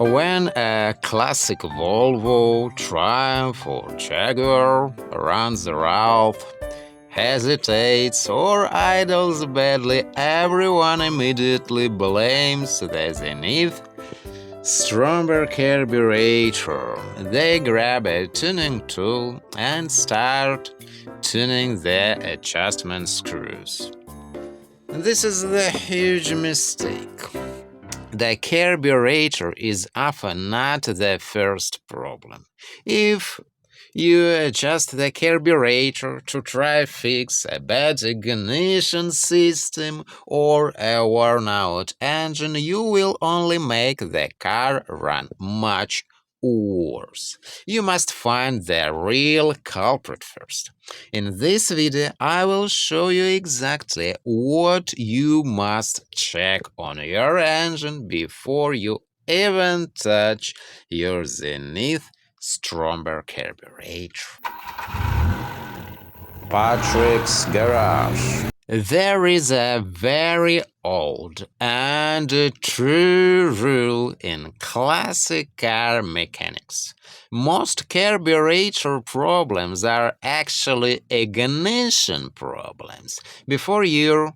When a classic Volvo, Triumph, or Jaguar runs the route, hesitates, or idles badly, everyone immediately blames the Zenith Stromberg carburetor. They grab a tuning tool and start tuning the adjustment screws. This is the huge mistake. The carburetor is often not the first problem. If you adjust the carburetor to try fix a bad ignition system or a worn-out engine, you will only make the car run much worse. You must find the real culprit first. In this video, I will show you exactly what you must check on your engine before you even touch your Zenith Stromberg carburetor. Patrick's Garage. There is a very old and true rule in classic car mechanics. Most carburetor problems are actually ignition problems. Before you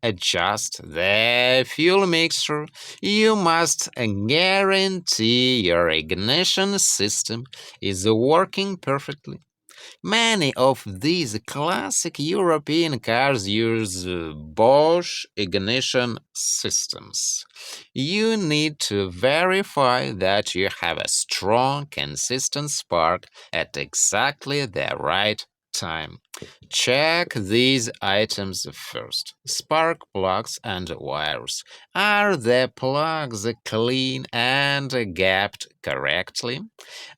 adjust the fuel mixture, you must guarantee your ignition system is working perfectly. Many of these classic European cars use Bosch ignition systems. You need to verify that you have a strong, consistent spark at exactly the right time. Check these items first. Spark plugs and wires. Are the plugs clean and gapped correctly?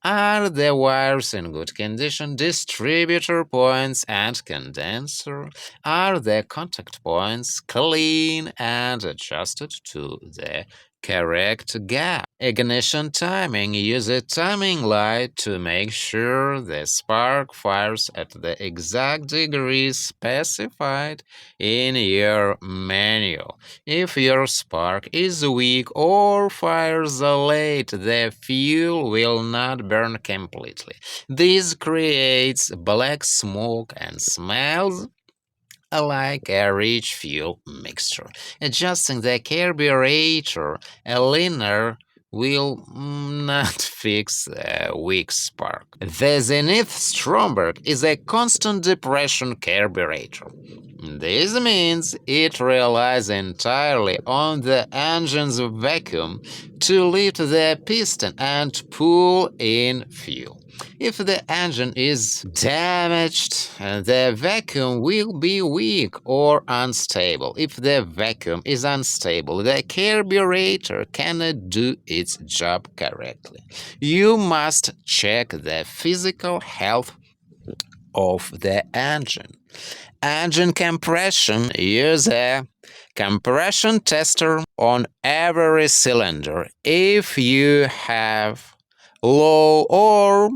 Are the wires in good condition? Distributor points and condenser? Are the contact points clean and adjusted to the correct gap? Ignition timing. Use a timing light to make sure the spark fires at the exact degree specified in your manual. If your spark is weak or fires late, the fuel will not burn completely. This creates black smoke and smells like a rich fuel mixture. Adjusting the carburetor a linear will not fix a weak spark. The Zenith Stromberg is a constant depression carburetor. This means it relies entirely on the engine's vacuum to lift the piston and pull in fuel. If the engine is damaged, the vacuum will be weak or unstable. If the vacuum is unstable, the carburetor cannot do its job correctly. You must check the physical health of the engine. Engine compression. Use a compression tester on every cylinder. If you have low or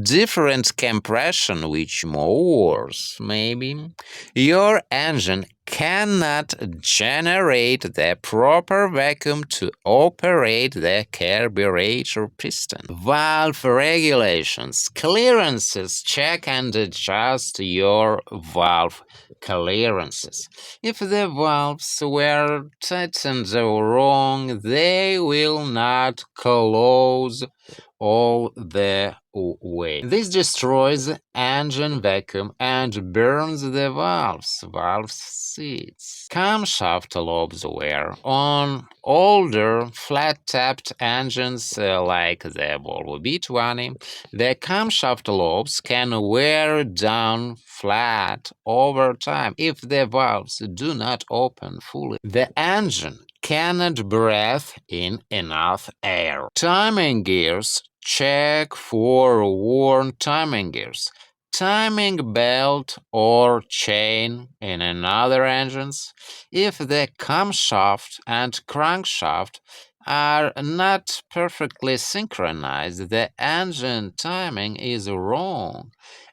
different compression, which more maybe, your engine cannot generate the proper vacuum to operate the carburetor piston. Valve regulations. Clearances. Check and adjust your valve clearances. If the valves were tightened wrong, they will not close all the way. This destroys engine vacuum and burns the valve seats. Camshaft lobes wear. On older flat-tapped engines like the Volvo B20, the camshaft lobes can wear down flat over time if the valves do not open fully. The engine cannot breathe in enough air. Timing gears. Check for worn timing gears, timing belt or chain in another engines. If the camshaft and crankshaft are not perfectly synchronized, the engine timing is wrong,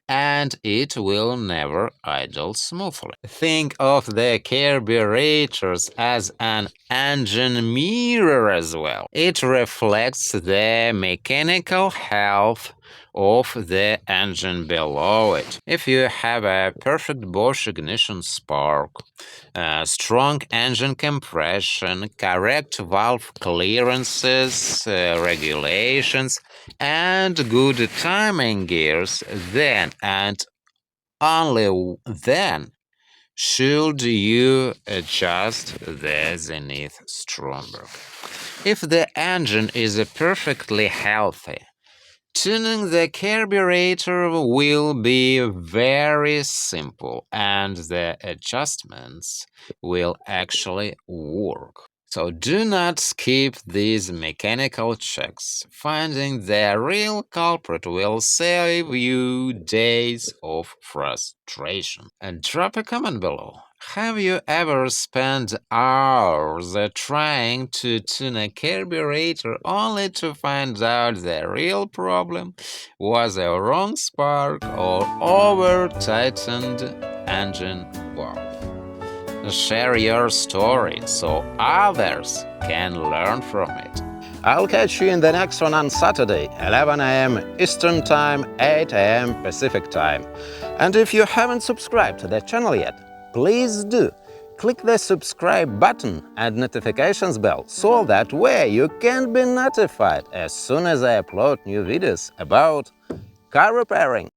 and it will never idle smoothly. Think of the carburetors as an engine mirror as well. It reflects the mechanical health of the engine below it. If you have a perfect Bosch ignition spark, strong engine compression, correct valve clearances, regulations, and good timing gears, then and only then should you adjust the Zenith Stromberg. If the engine is perfectly healthy, tuning the carburetor will be very simple and the adjustments will actually work. So do not skip these mechanical checks. Finding the real culprit will save you days of frustration. And drop a comment below. Have you ever spent hours trying to tune a carburetor only to find out the real problem was a wrong spark or over-tightened engine valve? Share your story so others can learn from it. I'll catch you in the next one on Saturday, 11 a.m. Eastern Time, 8 a.m. Pacific Time. And if you haven't subscribed to the channel yet, please do. Click the subscribe button and notifications bell so that way you can be notified as soon as I upload new videos about car repairing.